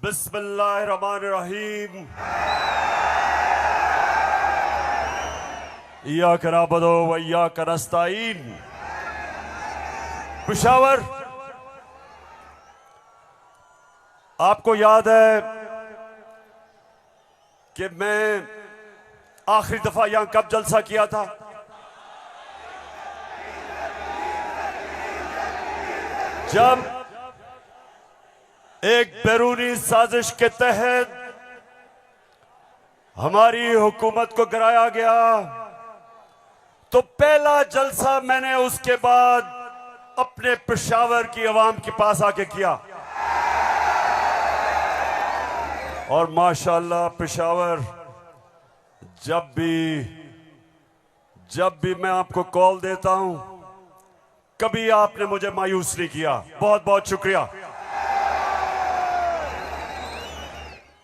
बिस्मिल्लाहिर्रहमानिर्रहीम। इय्याका नअबुदु व इय्याका नस्तईन। पेशावर, आपको याद है कि मैं आखिरी दफा यहां कब जलसा किया था? जब एक बैरूनी साजिश के तहत हमारी हुकूमत को गिराया गया, तो पहला जलसा मैंने उसके बाद अपने पेशावर की आवाम के पास आके किया। और माशाअल्लाह पेशावर, जब भी मैं आपको कॉल देता हूं, कभी आपने मुझे मायूस नहीं किया। बहुत बहुत शुक्रिया।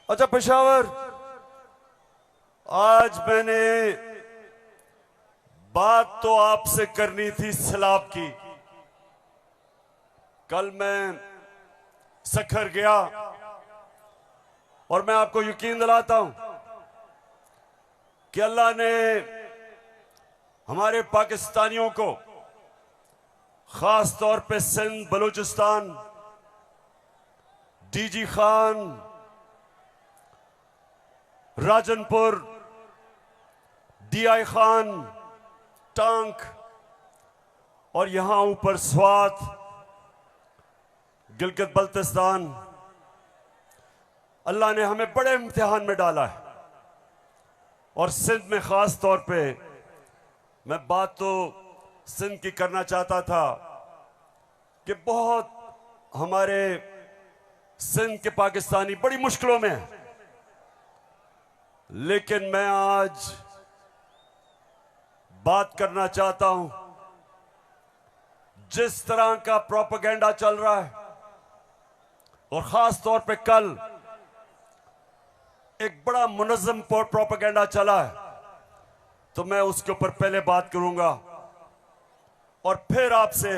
अच्छा पेशावर, आज मैंने बात तो आपसे करनी थी सैलाब की। कल मैं सखर गया और मैं आपको यकीन दिलाता हूं कि अल्लाह ने हमारे पाकिस्तानियों को, खास तौर पे सिंध बलूचिस्तान, डीजी खान, राजनपुर, डीआई खान, टांक और यहां ऊपर स्वात, गिलगित बल्तिस्तान, अल्लाह ने हमें बड़े इम्तिहान में डाला है। और सिंध में खास तौर पे मैं बात तो सिंध की करना चाहता था कि बहुत हमारे सिंध के पाकिस्तानी बड़ी मुश्किलों में हैं। लेकिन मैं आज बात करना चाहता हूं, जिस तरह का प्रोपेगेंडा चल रहा है, और खास तौर पे कल एक बड़ा मुनज़्ज़म प्रोपेगेंडा चला है, तो मैं उसके ऊपर पहले बात करूंगा और फिर आपसे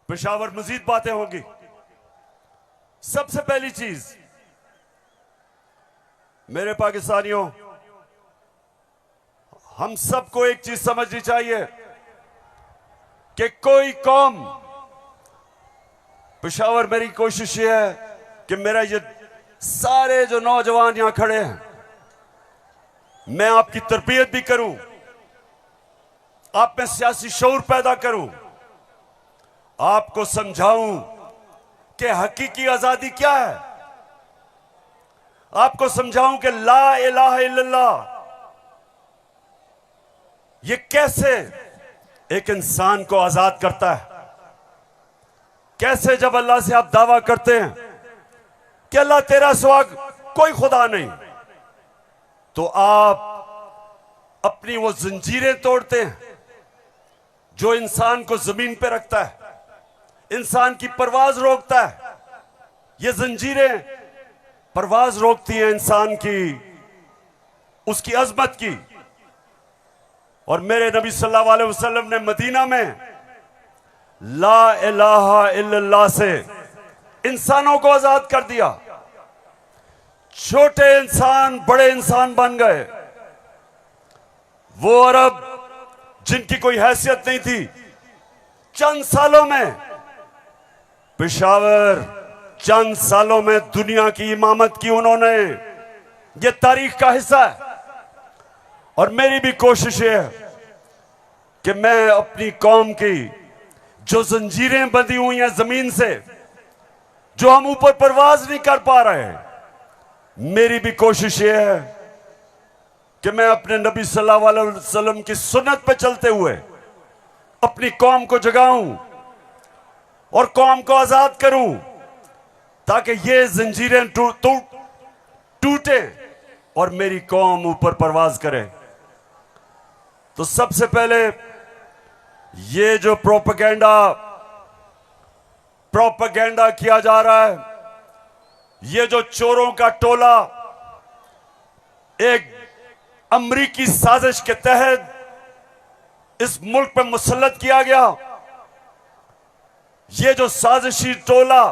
पेशावर मजीद बातें होंगी। सबसे पहली चीज, मेरे पाकिस्तानियों, हम सबको एक चीज समझनी चाहिए कि कोई कौम, पेशावर मेरी कोशिश ये है कि मेरा ये सारे जो नौजवान यहां खड़े हैं, मैं आपकी तरबियत भी करूं, आप में सियासी शऊर पैदा करूं, आपको समझाऊं कि हकीकी आजादी क्या है, आपको समझाऊं कि ला इलाहा इल्लल्लाह ये कैसे एक इंसान को आजाद करता है। कैसे जब अल्लाह से आप दावा करते हैं कि अल्लाह तेरा सिवा कोई खुदा नहीं, तो आप अपनी वो जंजीरें तोड़ते हैं जो इंसान को जमीन पे रखता है, इंसान की परवाज रोकता है। ये जंजीरें परवाज रोकती हैं इंसान की, उसकी अजमत की। और मेरे नबी सल्लल्लाहु अलैहि वसल्लम ने मदीना में ला इलाहा इल्लल्लाह से इंसानों को आजाद कर दिया। छोटे इंसान बड़े इंसान बन गए। वो अरब जिनकी कोई हैसियत नहीं थी, चंद सालों में, पेशावर, चंद सालों में दुनिया की इमामत की उन्होंने। ये तारीख का हिस्सा है। और मेरी भी कोशिश है कि मैं अपनी कौम की जो जंजीरें बंधी हुई हैं जमीन से, जो हम ऊपर परवाज नहीं कर पा रहे, मेरी भी कोशिश ये है कि मैं अपने नबी सल्लल्लाहु अलैहि वसल्लम की सुन्नत पे चलते हुए अपनी कौम को जगाऊं और कौम को आजाद करूं, ताकि ये जंजीरें टूटे और मेरी कौम ऊपर परवाज करे। तो सबसे पहले ये जो प्रोपेगेंडा किया जा रहा है, ये जो चोरों का टोला एक अमरीकी साजिश के तहत इस मुल्क पर मुसल्लत किया गया, ये जो साजिशी टोला,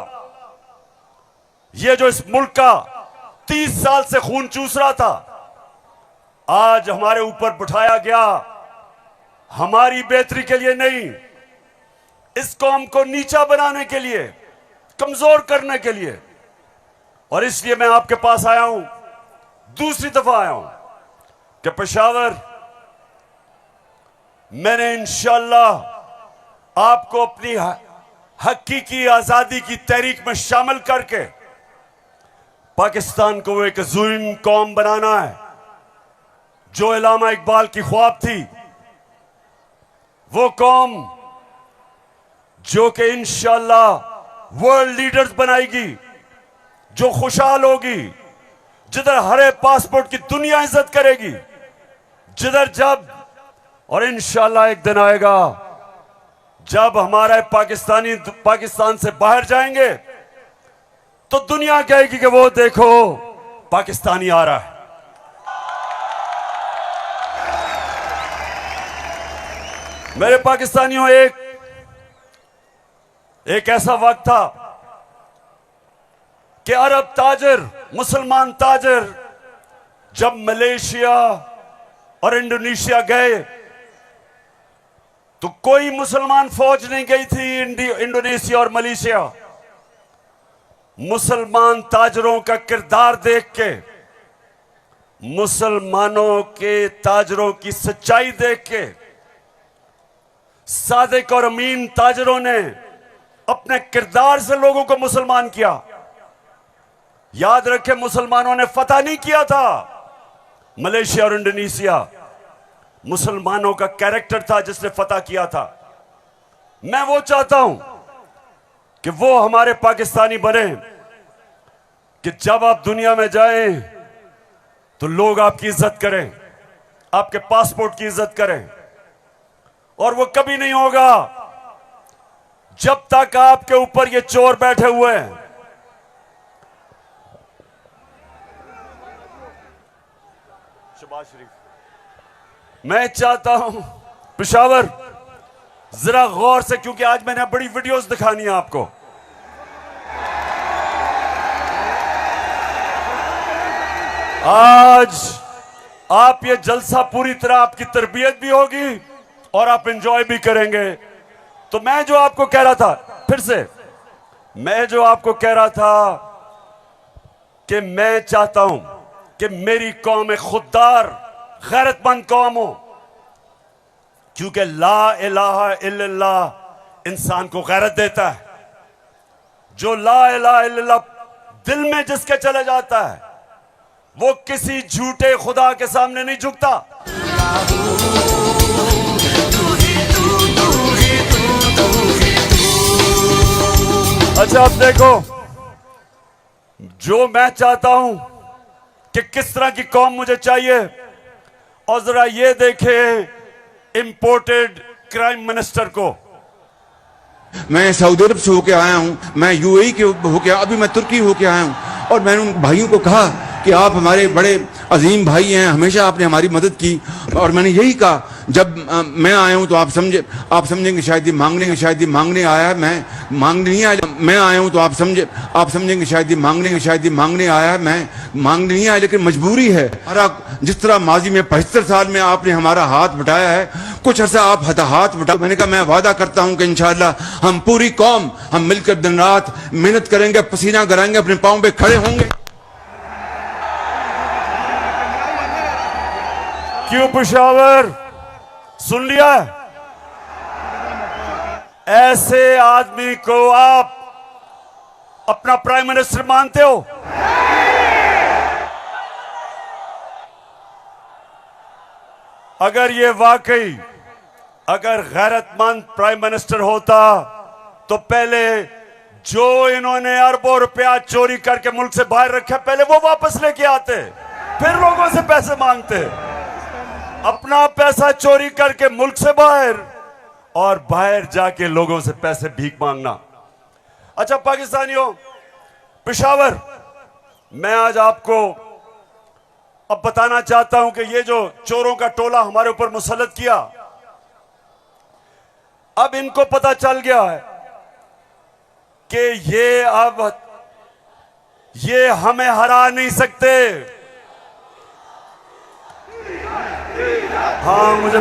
ये जो इस मुल्क का 30 साल से खून चूस रहा था, आज हमारे ऊपर बिठाया गया हमारी बेहतरी के लिए नहीं, इस कौम को नीचा बनाने के लिए, कमजोर करने के लिए। और इसलिए मैं आपके पास आया हूं, दूसरी दफा आया हूं कि पेशावर, मैंने इंशाअल्लाह आपको अपनी हकीकी आजादी की तहरीक में शामिल करके पाकिस्तान को एक अज़ीम कौम बनाना है। जो इल्लामा इकबाल की ख्वाब थी, वो कौम जो कि इंशाअल्लाह वर्ल्ड लीडर्स बनाएगी, जो खुशहाल होगी, जिधर हरे पासपोर्ट की दुनिया इज्जत करेगी, जिधर जब, और इंशाअल्लाह एक दिन आएगा जब हमारे पाकिस्तानी पाकिस्तान से बाहर जाएंगे तो दुनिया कहेगी कि वो देखो पाकिस्तानी आ रहा है। मेरे पाकिस्तानियों, एक ऐसा वक्त था कि अरब ताजिर, मुसलमान ताजिर जब मलेशिया और इंडोनेशिया गए तो कोई मुसलमान फौज नहीं गई थी इंडोनेशिया और मलेशिया। मुसलमान ताजरों का किरदार देख के, मुसलमानों के ताजरों की सच्चाई देख के, सादिक और अमीन ताजरों ने अपने किरदार से लोगों को मुसलमान किया। याद रखें, मुसलमानों ने फतह नहीं किया था मलेशिया और इंडोनेशिया, मुसलमानों का कैरेक्टर था जिसने फतह किया था। मैं वो चाहता हूं कि वो हमारे पाकिस्तानी बने कि जब आप दुनिया में जाएं तो लोग आपकी इज्जत करें, आपके पासपोर्ट की इज्जत करें। और वो कभी नहीं होगा जब तक आपके ऊपर ये चोर बैठे हुए हैं। शहबाज शरीफ, मैं चाहता हूं पेशावर जरा गौर से, क्योंकि आज मैंने बड़ी वीडियोस दिखानी है आपको। आज आप ये जलसा पूरी तरह आपकी तरबियत भी होगी और आप एंजॉय भी करेंगे। तो मैं जो आपको कह रहा था, फिर से मैं जो आपको कह रहा था कि मैं चाहता हूं कि मेरी कौम एक खुददार, गैरतमंद कौम हो, क्योंकि ला इलाहा इल्लल्लाह इंसान को गैरत देता है। जो ला इलाहा इल्लल्लाह दिल में जिसके चले जाता है, वो किसी झूठे खुदा के सामने नहीं झुकता। अच्छा, अब देखो, जो मैं चाहता हूं कि किस तरह की कौम मुझे चाहिए, और जरा ये देखें इंपोर्टेड क्राइम मिनिस्टर को। मैं सऊदी अरब से होके आया हूं, मैं यूएई के होके, अभी मैं तुर्की होके आया हूं, और मैंने उन भाइयों को कहा कि आप हमारे बड़े अजीम भाई हैं, हमेशा आपने हमारी मदद की। और मैंने यही कहा, जब मैं आया हूं तो आप समझेंगे शायद ये मांगने आया है, मैं मांगने नहीं आया। मैं आया हूं तो आप समझेंगे शायद ये मांगने आया है, मैं मांगने नहीं आया, लेकिन मजबूरी है। जिस तरह माजी में 75 साल में आपने हमारा हाथ बटाया है, कुछ अर्सा आप हाथ बटा। मैंने कहा मैं वादा करता हूं कि इंशाअल्लाह हम पूरी कौम हम मिलकर दिन रात मेहनत करेंगे, पसीना गिराएंगे, अपने पांव पे खड़े होंगे। क्यों पेशावर, सुन लिया? ऐसे आदमी को आप अपना प्राइम मिनिस्टर मानते हो? अगर ये वाकई अगर गैरतमंद प्राइम मिनिस्टर होता तो पहले जो इन्होंने अरबों रुपया चोरी करके मुल्क से बाहर रखा, पहले वो वापस लेके आते, फिर लोगों से पैसे मांगते। अपना पैसा चोरी करके मुल्क से बाहर, और बाहर जाके लोगों से पैसे भीख मांगना। अच्छा पाकिस्तानियों, पेशावर, मैं आज आपको अब बताना चाहता हूं कि ये जो चोरों का टोला हमारे ऊपर मुसल्लत किया, अब इनको पता चल गया है कि ये अब ये हमें हरा नहीं सकते। हाँ मुझे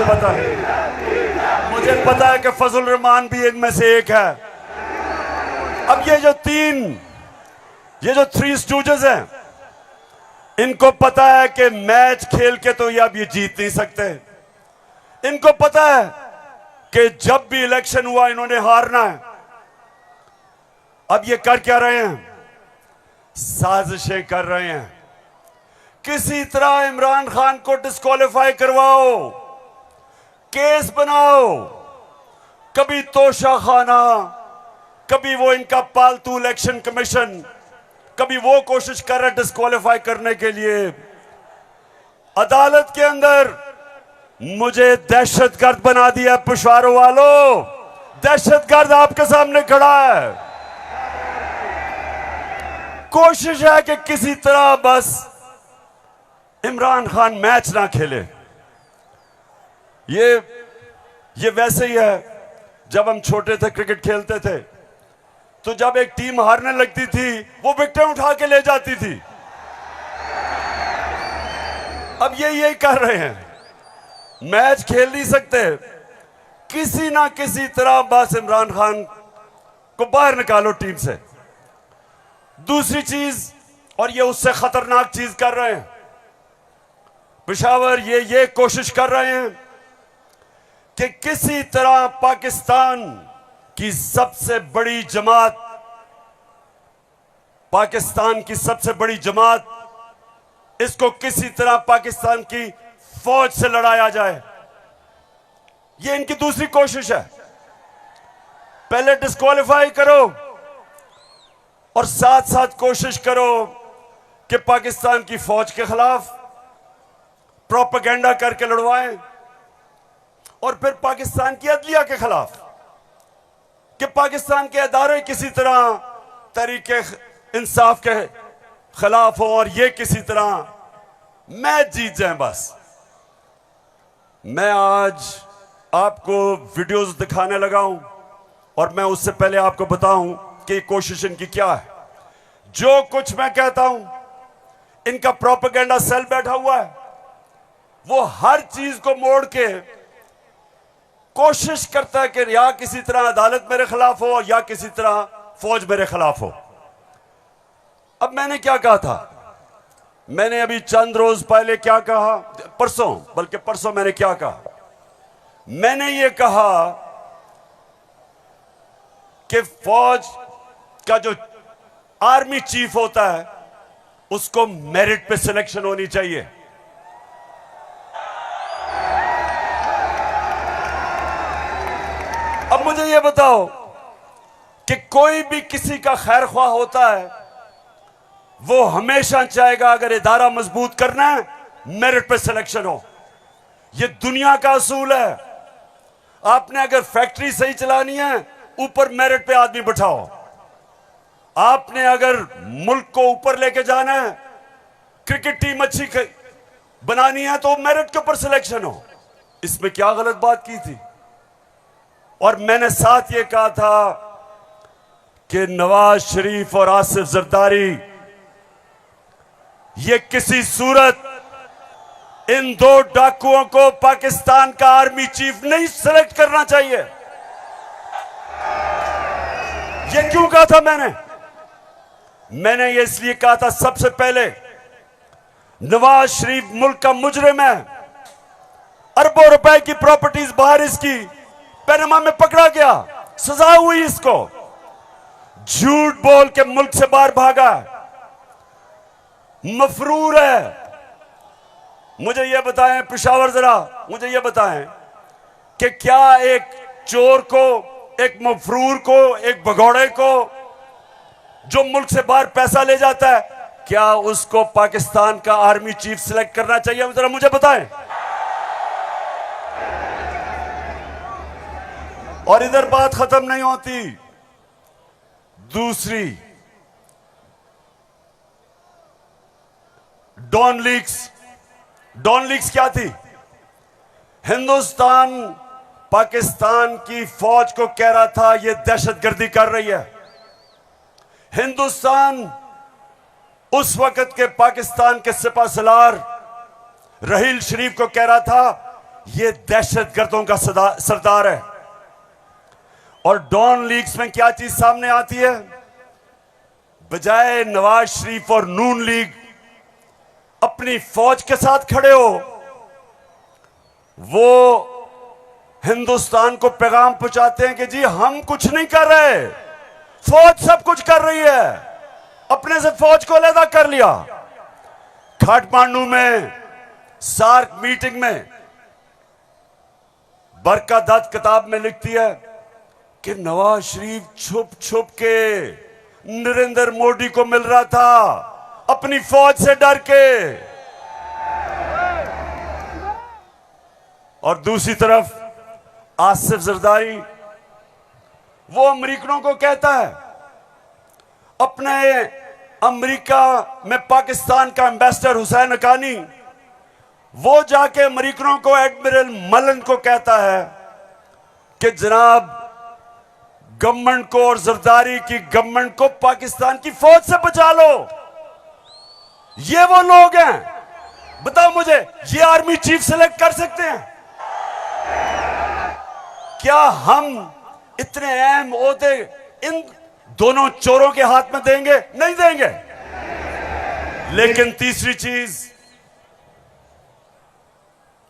पता है कि फजल रहमान भी इनमें से एक है। अब ये जो थ्री स्टूजेस हैं, इनको पता है कि मैच खेल के तो ये अब ये जीत नहीं सकते। इनको पता है कि जब भी इलेक्शन हुआ इन्होंने हारना है। अब ये कर क्या रहे हैं? साजिशें कर रहे हैं। किसी तरह इमरान खान को डिस्क्वालीफाई करवाओ, केस बनाओ, कभी तोशाखाना, कभी वो इनका पालतू इलेक्शन कमीशन, कभी वो कोशिश कर रहे डिस्क्वालीफाई करने के लिए। अदालत के अंदर मुझे दहशतगर्द बना दिया। पिशावरों वालों, दहशतगर्द आपके सामने खड़ा है। कोशिश है कि किसी तरह बस इमरान खान मैच ना खेले। ये वैसे ही है, जब हम छोटे थे क्रिकेट खेलते थे तो जब एक टीम हारने लगती थी वो विकेटें उठा के ले जाती थी। अब ये यही कर रहे हैं, मैच खेल नहीं सकते, किसी ना किसी तरह बस इमरान खान को बाहर निकालो टीम से। दूसरी चीज, और ये उससे खतरनाक चीज कर रहे हैं, पेशावर ये कोशिश कर रहे हैं कि किसी तरह पाकिस्तान की सबसे बड़ी जमात, इसको किसी तरह पाकिस्तान की फौज से लड़ाया जाए। ये इनकी दूसरी कोशिश है। पहले डिस्क्वालीफाई करो और साथ साथ कोशिश करो कि पाकिस्तान की फौज के खिलाफ प्रोपेगेंडा करके लड़वाएं, और फिर पाकिस्तान की अदलिया के खिलाफ कि पाकिस्तान के अदारे किसी तरह तरीके इंसाफ के खिलाफ हो और ये किसी तरह मैच जीत जाएं। बस मैं आज आपको वीडियोस दिखाने लगा हूं, और मैं उससे पहले आपको बताऊं कि कोशिश इनकी क्या है। जो कुछ मैं कहता हूं, इनका प्रोपेगेंडा सेल बैठा हुआ है, वो हर चीज को मोड़ के कोशिश करता है कि या किसी तरह अदालत मेरे खिलाफ हो या किसी तरह फौज मेरे खिलाफ हो। अब मैंने क्या कहा था? मैंने अभी चंद रोज पहले क्या कहा, परसों मैंने क्या कहा? मैंने ये कहा कि फौज का जो आर्मी चीफ होता है उसको मेरिट पे सिलेक्शन होनी चाहिए। अब मुझे यह बताओ कि कोई भी किसी का खैर ख्वाह होता है, वो हमेशा चाहेगा अगर इदारा मजबूत करना है मेरिट पे सिलेक्शन हो। यह दुनिया का असूल है। आपने अगर फैक्ट्री सही चलानी है, ऊपर मेरिट पे आदमी बिठाओ। आपने अगर मुल्क को ऊपर लेके जाना है, क्रिकेट टीम अच्छी बनानी है, तो मेरिट के ऊपर सिलेक्शन हो। इसमें क्या गलत बात की थी? और मैंने साथ ये कहा था कि नवाज शरीफ और आसिफ जरदारी, ये किसी सूरत इन दो डाकुओं को पाकिस्तान का आर्मी चीफ नहीं सिलेक्ट करना चाहिए। ये क्यों कहा था मैंने ये इसलिए कहा था, सबसे पहले नवाज शरीफ मुल्क का मुजरिम है। अरबों रुपए की प्रॉपर्टीज बाहर इसकी पनामा में पकड़ा गया, सजा हुई इसको। झूठ बोल के मुल्क से बाहर भागा, मफरूर है। मुझे यह बताएं पेशावर, जरा मुझे यह बताएं कि क्या एक चोर को, एक मफरूर को, एक भगौड़े को जो मुल्क से बाहर पैसा ले जाता है, क्या उसको पाकिस्तान का आर्मी चीफ सिलेक्ट करना चाहिए? जरा मुझे बताएं। और इधर बात खत्म नहीं होती। दूसरी, डॉन लीक्स क्या थी? हिंदुस्तान पाकिस्तान की फौज को कह रहा था ये दहशतगर्दी कर रही है। हिंदुस्तान उस वक्त के पाकिस्तान के सिपा सलार रहील शरीफ को कह रहा था ये दहशतगर्दों का सरदार है। और डॉन लीग्स में क्या चीज सामने आती है? बजाय नवाज शरीफ और नून लीग अपनी फौज के साथ खड़े हो, वो हिंदुस्तान को पैगाम पहुंचाते हैं कि जी हम कुछ नहीं कर रहे, फौज सब कुछ कर रही है। अपने से फौज को अलग कर लिया। काठमांडू में सार्क मीटिंग में बरका दत्त किताब में लिखती है कि नवाज शरीफ छुप छुप के नरेंद्र मोदी को मिल रहा था अपनी फौज से डर के। और दूसरी तरफ आसिफ जरदारी वो अमेरिकनों को कहता है, अपने अमेरिका में पाकिस्तान का एम्बेसडर हुसैन हक्कानी वो जाके अमेरिकनों को एडमिरल मलन को कहता है कि जनाब गवर्नमेंट को और जरदारी की गवर्नमेंट को पाकिस्तान की फौज से बचा लो। ये वो लोग हैं, बताओ मुझे, ये आर्मी चीफ सेलेक्ट कर सकते हैं? क्या हम इतने अहम ओहदे इन दोनों चोरों के हाथ में देंगे? नहीं देंगे। लेकिन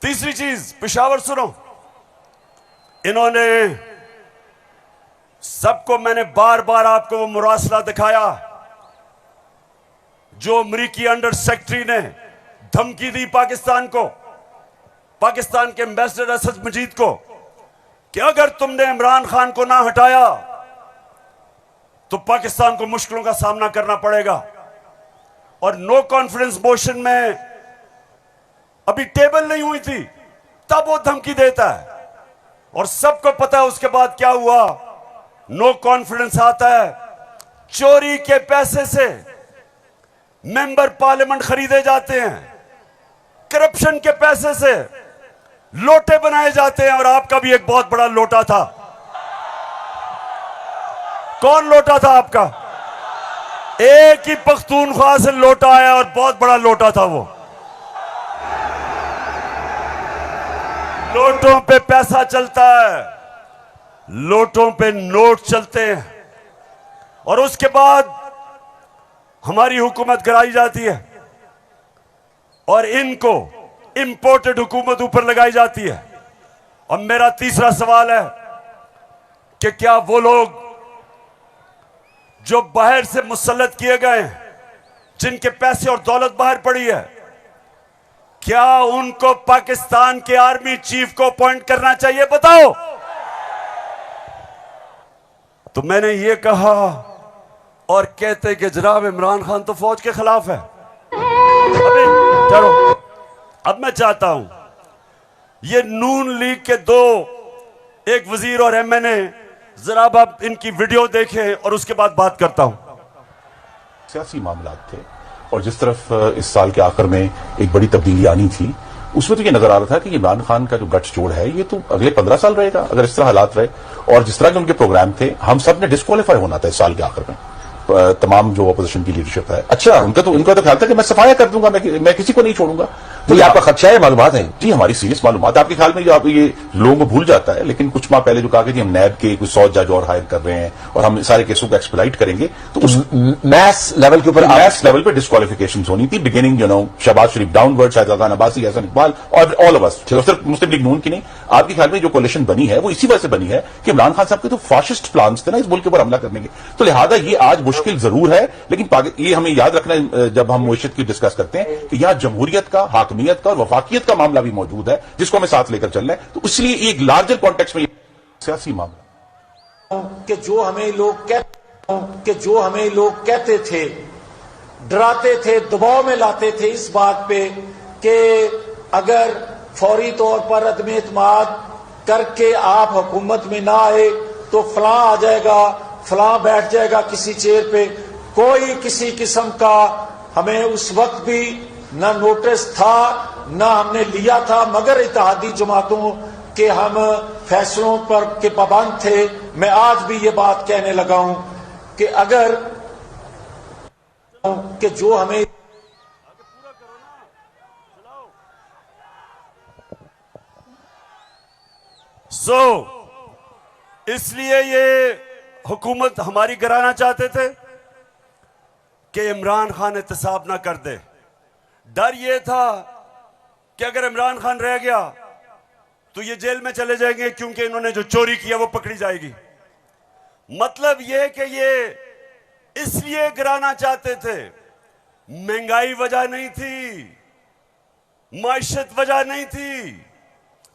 तीसरी चीज पेशावर सुनो, इन्होंने सबको, मैंने बार बार आपको वो मुरासला दिखाया जो अमरीकी अंडर सेक्रेटरी ने धमकी दी पाकिस्तान को, पाकिस्तान के एम्बेसडर असद मजीद को, कि अगर तुमने इमरान खान को ना हटाया तो पाकिस्तान को मुश्किलों का सामना करना पड़ेगा। और नो कॉन्फिडेंस मोशन में अभी टेबल नहीं हुई थी तब वो धमकी देता है, और सबको पता है उसके बाद क्या हुआ। नो कॉन्फिडेंस आता है, चोरी के पैसे से मेंबर पार्लियामेंट खरीदे जाते हैं, करप्शन के पैसे से लोटे बनाए जाते हैं। और आपका भी एक बहुत बड़ा लोटा था। कौन लोटा था आपका? एक ही पख्तूनख्वा से लोटा आया और बहुत बड़ा लोटा था वो। लोटों पे पैसा चलता है, लोटों पे नोट चलते हैं, और उसके बाद हमारी हुकूमत गिराई जाती है और इनको इंपोर्टेड हुकूमत ऊपर लगाई जाती है। और मेरा तीसरा सवाल है कि क्या वो लोग जो बाहर से मुसल्लत किए गए हैं, जिनके पैसे और दौलत बाहर पड़ी है, क्या उनको पाकिस्तान के आर्मी चीफ को अपॉइंट करना चाहिए? बताओ। तो मैंने ये कहा और कहते कि जनाब इमरान खान तो फौज के खिलाफ है। अभी चलो, अब मैं चाहता हूं ये नून लीग के दो, एक वजीर और एमएनए, जरा आप इनकी वीडियो देखें और उसके बाद बात करता हूं। सियासी मामला थे और जिस तरफ इस साल के आखिर में एक बड़ी तब्दीली आनी थी, उसमें तो ये नजर आ रहा था कि इमरान खान का जो गठजोड़ है ये तो अगले 15 साल रहेगा अगर इस तरह हालात रहे। और जिस तरह के उनके प्रोग्राम थे, हम सब ने डिस्क्वालीफाई होना था इस साल के आखिर में, तमाम जो अपोजिशन की लीडरशिप है। अच्छा, उनका तो ख्याल था कि मैं सफाया कर दूंगा, मैं किसी को नहीं छोड़ूंगा। तो ये आपका खदशा है? मालूमात है जी, हमारी सीरियस मालूमात। आपके ख्याल में जो आप ये लोगों को भूल जाता है, लेकिन कुछ माह पहले जो कहा कि हम नैब के कुछ 100 जज और हायर कर रहे हैं और हम सारे केसों को एक्सप्लाइट करेंगे, तो उस मैस लेवल के ऊपर पे डिस्क्वालिफिकेशन होनी थी, बिगिनिंग शहबाज शरीफ डाउनवर्ड, शाहिद खान अब्बासी, हसन इकबाल और ऑल ऑफ अस, सिर्फ मुस्लिम लीग नून की नहीं। आपके ख्याल में जो कोalition बनी है वो इसी वजह से बनी है कि इमरान खान साहब के तो फाशिस्ट प्लान्स थे ना इस मुल्क के ऊपर हमला करने के। तो लिहाजा ये आज मुश्किल जरूर है, लेकिन ये हमें याद रखना है जब हम मुइशत की डिस्कस करते हैं कि यहां जमहूरियत का, हाकमियत का और वफाकियत का मामला भी मौजूद है, जिसको हमें साथ लेकर चलना है। तो इसलिए एक लार्जर कॉन्टेक्स्ट में सियासी मामला कि जो हमें लोग कहते थे, डराते थे, दबाव में लाते थे इस बात पे कि अगर फौरी तौर पर अदम एतमाद करके आप हुकूमत में ना आए तो फलां आ जाएगा, फलां बैठ जाएगा किसी चेयर पे। कोई किसी किस्म का हमें उस वक्त भी ना नोटिस था ना हमने लिया था, मगर इत्तेहादी जमातों के हम फैसलों पर के पाबंद थे। मैं आज भी ये बात कहने लगा हूं कि अगर हूं कि जो हमें इसलिए ये हुकूमत हमारी गिराना चाहते थे कि इमरान खान एहतसाब ना कर दे। डर ये था कि अगर इमरान खान रह गया तो ये जेल में चले जाएंगे, क्योंकि इन्होंने जो चोरी किया वो पकड़ी जाएगी। मतलब ये कि ये इसलिए गिराना चाहते थे, महंगाई वजह नहीं थी, माइशत वजह नहीं थी,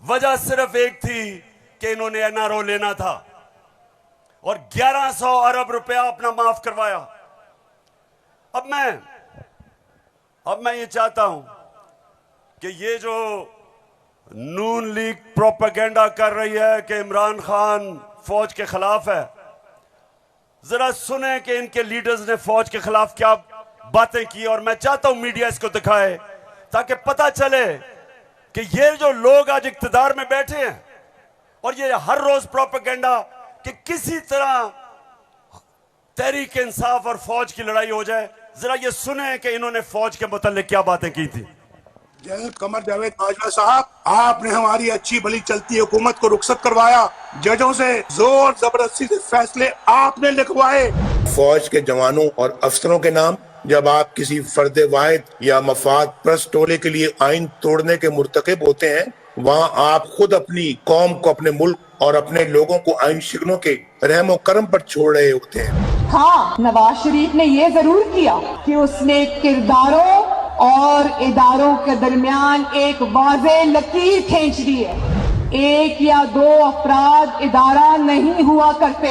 वजह सिर्फ एक थी कि इन्होंने एनआरओ लेना था और 1100 अरब रुपया अपना माफ करवाया। अब मैं ये चाहता हूं कि ये जो नून लीग प्रोपेगेंडा कर रही है कि इमरान खान फौज के खिलाफ है, जरा सुने कि इनके लीडर्स ने फौज के खिलाफ क्या बातें की। और मैं चाहता हूं मीडिया इसको दिखाए ताकि पता चले कि ये जो लोग आज इक्तदार में बैठे हैं और ये हर रोज प्रोपेगेंडा कि किसी तरह तहरीक इंसाफ और फौज की लड़ाई हो जाए, जरा ये सुने कि इन्होंने फौज के मुतालिक क्या बातें की थी। जनरल कमर जावेद बाजवा साहब, आपने हमारी अच्छी भली चलती हुकूमत को रुखसत करवाया, जजों से जोर जबरदस्ती से फैसले आपने लिखवाए। फौज के जवानों और अफसरों के नाम जब आप किसी फर्द वाहिद या मफाद प्रस्त टोले के लिए आइन तोड़ने के मुर्तकिब होते हैं, वहाँ आप खुद अपनी कौम को, अपने मुल्क और अपने लोगों को आइन शिकनों के रहमो करम पर छोड़ रहे होते हैं। हाँ, नवाज शरीफ ने ये जरूर किया कि उसने किरदारों और इदारों के दरमियान एक वाज़ेह लकीर खींच दी है। एक या दो अफराद इदारा नहीं हुआ करते,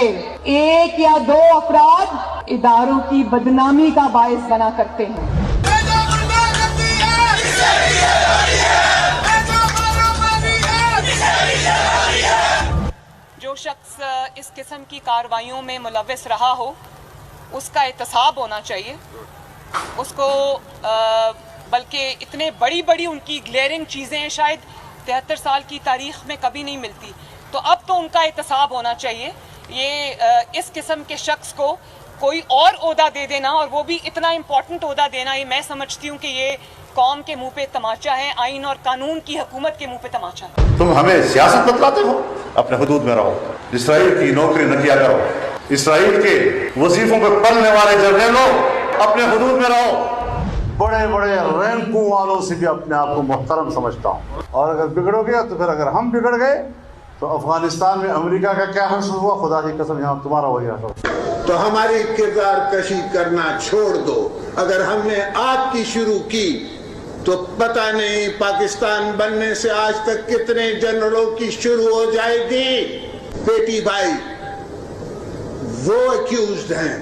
एक या दो अफराद इदारों की बदनामी का बायस बना करते हैं। जो शख्स इस किस्म की कार्रवाइयों में मुलव्वस रहा हो उसका एहतसाब होना चाहिए। उसको बल्कि इतने बड़ी बड़ी उनकी ग्लेयरिंग चीज़ें शायद 73 साल की तारीख में कभी नहीं मिलती, तो अब तो उनका एहतसाब होना चाहिए। ये इस किस्म के शख्स को कोई और ओहदा दे देना, और वो भी इतना इम्पोर्टेंट ओहदा देना, ये मैं समझती हूँ कि ये कौम के मुंह पे तमाचा है, आइन और कानून की हुकूमत के मुंह पे तमाचा है। तुम हमें सियासत बतलाते हो, अपने हुदूद में रहो, इसराइल की नौकरी न किया करो, इसराइल के वजीफों पर पलने वाले जर्नलों अपने हुदूद में रहो। बड़े बड़े रैंकों वालों से भी अपने आप को मुहतरम समझता हूँ, और अगर बिगड़ोगे तो फिर अगर हम बिगड़ गए तो अफगानिस्तान में अमेरिका का क्या हश्र हुआ, खुदा की कसम यहाँ तुम्हारा वही हश्र। तो हमारी किरदार कशी करना छोड़ दो। अगर हमने आपकी शुरू की तो पता नहीं पाकिस्तान बनने से आज तक कितने जनरलों की शुरू हो जाएगी। बेटी भाई वो अक्यूज्ड हैं,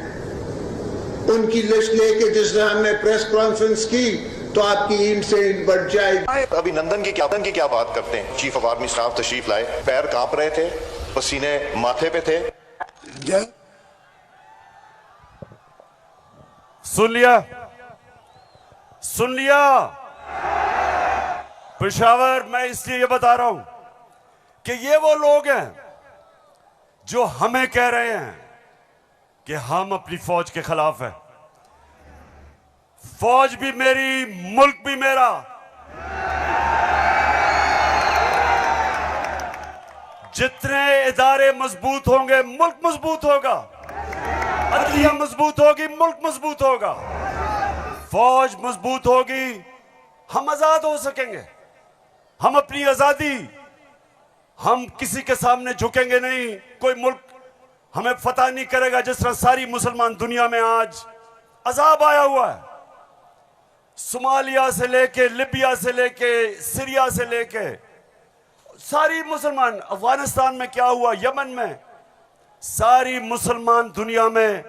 उनकी लिस्ट लेके जिस दिन हमने प्रेस कॉन्फ्रेंस की तो आपकी ईंट से ईंट बढ़ जाएगी। अभिनंदन की क्या बात करते हैं। चीफ ऑफ आर्मी स्टाफ तशरीफ लाए, पैर कांप रहे थे, पसीने माथे पे थे। सुन लिया पेशावर, मैं इसलिए ये बता रहा हूं कि ये वो लोग हैं जो हमें कह रहे हैं कि हम अपनी फौज के खिलाफ हैं। फौज भी मेरी, मुल्क भी मेरा। जितने इदारे मजबूत होंगे मुल्क मजबूत होगा, अदलिया मजबूत होगी मुल्क मजबूत होगा, फौज मजबूत होगी, हम आजाद हो सकेंगे। हम अपनी आजादी, हम किसी के सामने झुकेंगे नहीं, कोई मुल्क हमें फतह नहीं करेगा। जिस तरह सारी मुसलमान दुनिया में आज अजाब आया हुआ है, सोमालिया से लेके, लिबिया से लेके, सीरिया से लेके, सारी मुसलमान, अफगानिस्तान में क्या हुआ, यमन में, सारी मुसलमान दुनिया में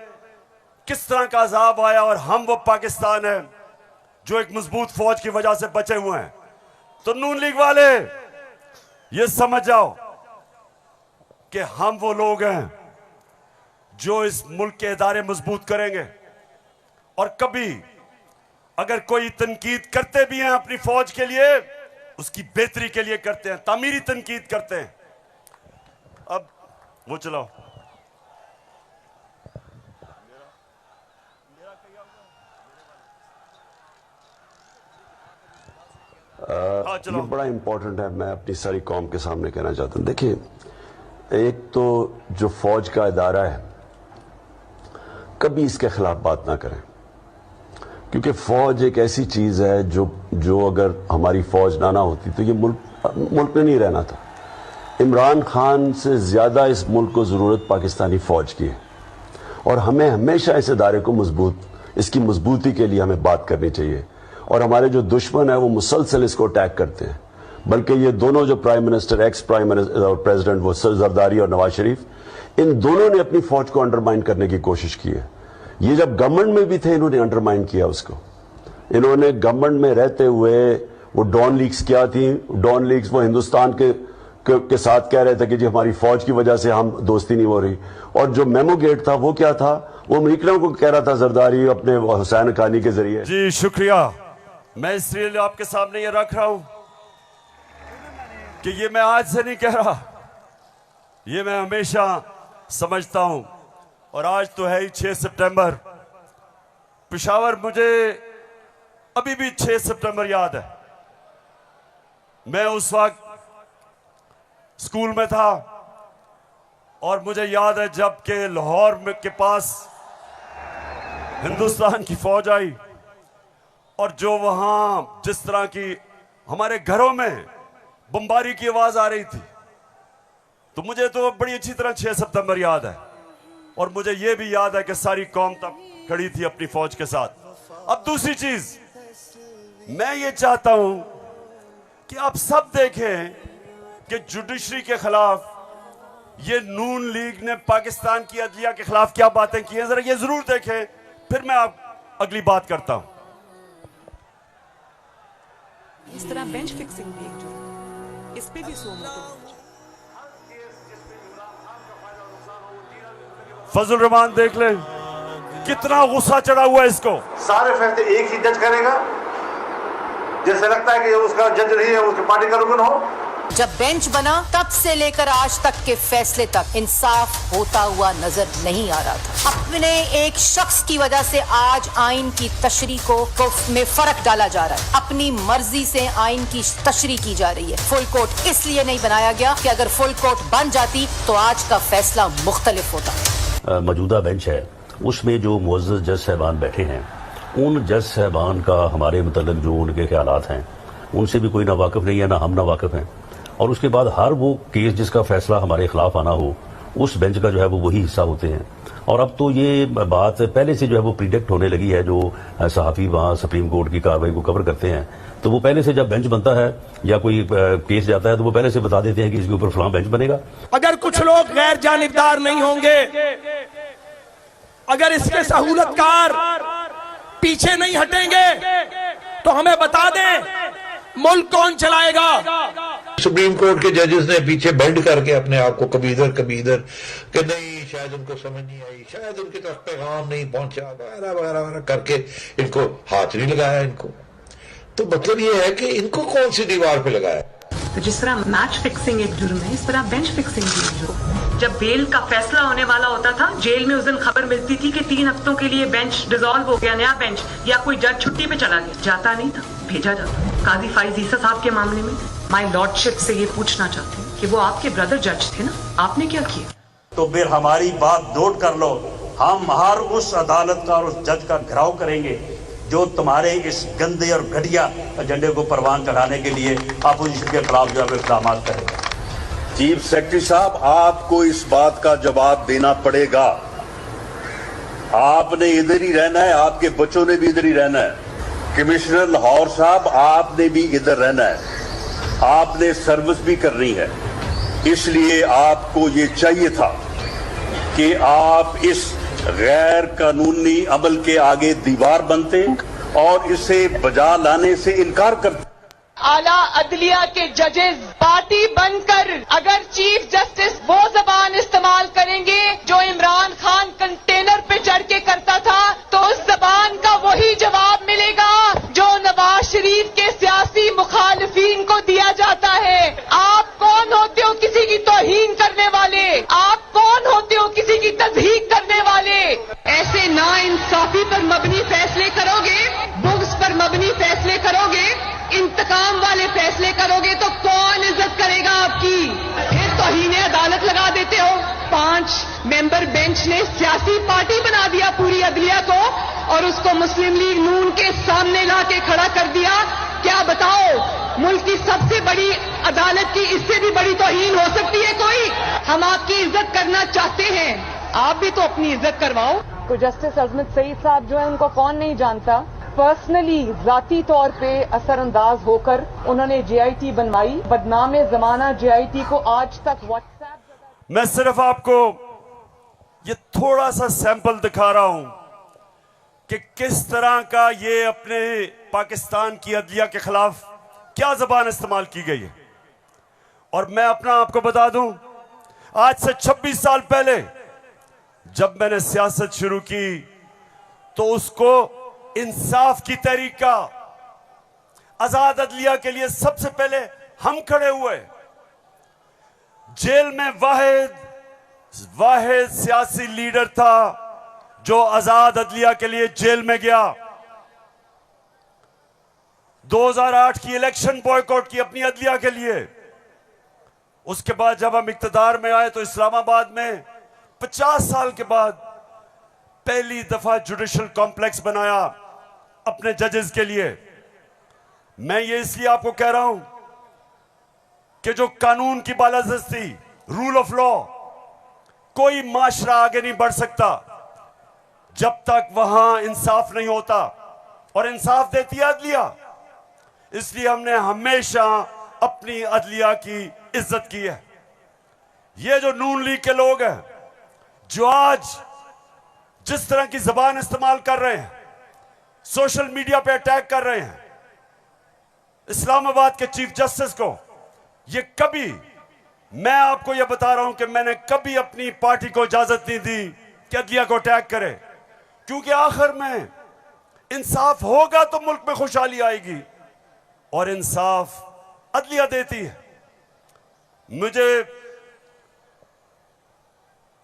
किस तरह का अजाब आया, और हम वो पाकिस्तान है जो एक मजबूत फौज की वजह से बचे हुए हैं। तो नून लीग वाले ये समझ जाओ कि हम वो लोग हैं जो इस मुल्क के इदारे मजबूत करेंगे। और कभी अगर कोई तनकीद करते भी हैं अपनी फौज के लिए, उसकी बेहतरी के लिए करते हैं, तामीरी तनकीद करते हैं। अब वो चलाओ। हाँ, चलो। ये बड़ा इंपॉर्टेंट है, मैं अपनी सारी कौम के सामने कहना चाहता हूँ। देखिए, एक तो जो फौज का इदारा है, कभी इसके खिलाफ बात ना करें, क्योंकि फौज एक ऐसी चीज है जो अगर हमारी फौज ना होती तो ये मुल्क में नहीं रहना था। इमरान खान से ज्यादा इस मुल्क को जरूरत पाकिस्तानी फौज की है, और हमें हमेशा इस इदारे को इसकी मजबूती के लिए हमें बात करनी चाहिए। और हमारे जो दुश्मन है वो मुसलसल इसको अटैक करते हैं, बल्कि ये दोनों जो prime minister, ex prime minister और प्रेसिडेंट, वो जरदारी और नवाज शरीफ, इन दोनों ने अपनी फौज को अंडरमाइन करने की कोशिश की है। ये जब गवर्नमेंट में भी थे इन्होंने अंडरमाइन किया उसको। इन्होंने गवर्नमेंट में रहते हुए वो डॉन लीग्स क्या थी, डॉन लीग्स वो हिंदुस्तान के साथ कह रहे थे कि जी हमारी फौज की वजह से हम दोस्ती नहीं हो रही, और जो मेमो गेट था वो क्या था, वो अमेरिकनों को कह रहा था जरदारी अपने हुसैन हक्कानी के जरिए। जी शुक्रिया। मैं इसलिए आपके सामने ये रख रहा हूं कि ये मैं आज से नहीं कह रहा, ये मैं हमेशा समझता हूं। और आज तो है ही 6 सितंबर। पेशावर मुझे अभी भी 6 सितंबर याद है। मैं उस वक्त स्कूल में था और मुझे याद है जब के लाहौर के पास हिंदुस्तान की फौज आई और जो वहां जिस तरह की हमारे घरों में बमबारी की आवाज आ रही थी, तो मुझे तो बड़ी अच्छी तरह 6 सितंबर याद है। और मुझे यह भी याद है कि सारी कौम तब खड़ी थी अपनी फौज के साथ। अब दूसरी चीज मैं ये चाहता हूं कि आप सब देखें कि जुडिशरी के खिलाफ ये नून लीग ने पाकिस्तान की अदलिया के खिलाफ क्या बातें की हैं, जरा ये जरूर देखें, फिर मैं आप अगली बात करता हूं। इस तरह बेंच फिक्सिंग भी एक जुर्म, इस पे भी 100 मोटे। फजल रहमान देख ले कितना गुस्सा चढ़ा हुआ है इसको। सारे फैसले एक ही जज करेगा, जैसे लगता है कि उसका जज नहीं है, उसकी पार्टी का रुकन हो। जब बेंच बना तब से लेकर आज तक के फैसले तक इंसाफ होता हुआ नजर नहीं आ रहा था। अपने एक शख्स की वजह से आज आइन की तशरीह को में फर्क डाला जा रहा है। अपनी मर्जी से आइन की तशरीह की जा रही है। फुल कोर्ट इसलिए नहीं बनाया गया कि अगर फुल कोर्ट बन जाती तो आज का फैसला मुख्तलिफ होता। मौजूदा बेंच है उसमें जो मुअज़्ज़ज़ जज साहबान बैठे हैं, उन जज साहबान का हमारे मतलब जो उनके ख्यालात हैं उनसे भी कोई ना वाकिफ नहीं है, ना हम ना वाकिफ हैं। और उसके बाद हर वो केस जिसका फैसला हमारे खिलाफ आना हो उस बेंच का जो है वो वही हिस्सा होते हैं। और अब तो ये बात पहले से जो है वो प्रिडिक्ट होने लगी है। जो सहाफ़ी वहाँ सुप्रीम कोर्ट की कार्रवाई को कवर करते हैं तो वो पहले से जब बेंच बनता है या कोई केस जाता है तो वो पहले से बता देते हैं कि इसके ऊपर फलां बेंच बनेगा। अगर कुछ लोग गैर जानिबदार नहीं होंगे, अगर इसके सहूलतकार पीछे नहीं हटेंगे तो हमें बता दें मुल्क कौन चलाएगा। सुप्रीम कोर्ट के जजेस ने पीछे बेंड करके अपने आप को कभी इधर कि नहीं शायद उनको समझ नहीं आई, शायद उनकी तरफ पैगाम नहीं पहुंचा, वगैरह वगैरह वगैरह करके इनको हाथ नहीं लगाया। इनको तो मतलब ये है कि इनको कौन सी दीवार पे लगाया। तो जिस तरह मैच फिक्सिंग एक जुर्म है, इस तरह बेंच फिक्सिंग भी एक जुर्म है। जब बेल का फैसला होने वाला होता था, जेल में उस दिन खबर मिलती थी कि 3 हफ्तों के लिए बेंच डिसॉल्व हो गया, नया बेंच, या कोई जज छुट्टी पे चला गया। जाता नहीं था, भेजा जाता। काजी फाइज ईसा साहब के मामले में माय लॉर्डशिप से ये पूछना चाहती हूँ कि वो आपके ब्रदर जज थे ना, आपने क्या किया? तो फिर हमारी बात नोट कर लो, हम हर उस अदालत का और उस जज का घेराव करेंगे जो तुम्हारे इस गंदे और घटिया एजेंडे को परवान चढ़ाने के लिए अपोजिशन के खिलाफ जो है इक़दाम करेगा। चीफ सेक्रेटरी साहब, आपको इस बात का जवाब देना पड़ेगा। आपने इधर ही रहना है, आपके बच्चों ने भी इधर ही रहना है। कमिश्नर लाहौर साहब, आपने भी इधर रहना है, आपने सर्विस भी करनी है। इसलिए आपको ये चाहिए था कि आप इस गैर कानूनी अमल के आगे दीवार बनते और इसे बजा लाने से इनकार करते। आला अदलिया के जजेस पार्टी बनकर अगर चीफ जस्टिस वो जबान इस्तेमाल करेंगे जो इमरान खान कंटेनर पे चढ़ के करता था, तो उस जबान का वही जवाब मिलेगा जो नवाज शरीफ के सियासी मुखालिफिन को दिया जाता है। आप कौन होते हो किसी की तौहीन करने वाले? आप कौन होते हो किसी की तज़हीक करने वाले? ऐसे नाइंसाफी पर मबनी फैसले करोगे, बुग़्ज़ पर मबनी फैसले करोगे, इंतकाम वाले मेंबर बेंच ने सियासी पार्टी बना दिया पूरी अदलिया को और उसको मुस्लिम लीग नून के सामने ला के खड़ा कर दिया। क्या बताओ, मुल्क की सबसे बड़ी अदालत की इससे भी बड़ी तौहीन हो सकती है कोई? हम आपकी इज्जत करना चाहते हैं, आप भी तो अपनी इज्जत करवाओ। तो जस्टिस अजमत सईद साहब जो है उनको कौन नहीं जानता, पर्सनली जाती तौर पे असरअंदाज होकर उन्होंने JIT बनवाई, बदनाम जमाना JIT को आज तक व्हाट्सएप। मैं सिर्फ आपको ये थोड़ा सा सैंपल दिखा रहा हूं कि किस तरह का ये अपने पाकिस्तान की अदलिया के खिलाफ क्या जबान इस्तेमाल की गई है। और मैं अपना आपको बता दूं, आज से 26 साल पहले जब मैंने सियासत शुरू की तो उसको इंसाफ की तहरीक का, आजाद अदलिया के लिए सबसे पहले हम खड़े हुए। जेल में वाहिद सियासी लीडर था जो आजाद अदलिया के लिए जेल में गया। 2008 की इलेक्शन बॉयकॉट की अपनी अदलिया के लिए। उसके बाद जब हम इक्तदार में आए तो इस्लामाबाद में 50 साल के बाद पहली दफा जुडिशल कॉम्प्लेक्स बनाया अपने जजेस के लिए। मैं ये इसलिए आपको कह रहा हूं कि जो कानून की बालादस्ती, रूल ऑफ लॉ, कोई माशरा आगे नहीं बढ़ सकता जब तक वहां इंसाफ नहीं होता, और इंसाफ देती है अदलिया। इसलिए हमने हमेशा अपनी अदलिया की इज्जत की है। ये जो नून लीग के लोग हैं जो आज जिस तरह की जबान इस्तेमाल कर रहे हैं, सोशल मीडिया पे अटैक कर रहे हैं इस्लामाबाद के चीफ जस्टिस को, ये कभी, मैं आपको ये बता रहा हूं कि मैंने कभी अपनी पार्टी को इजाजत नहीं दी कि अदलिया को अटैक करे, क्योंकि आखिर में इंसाफ होगा तो मुल्क में खुशहाली आएगी, और इंसाफ अदलिया देती है। मुझे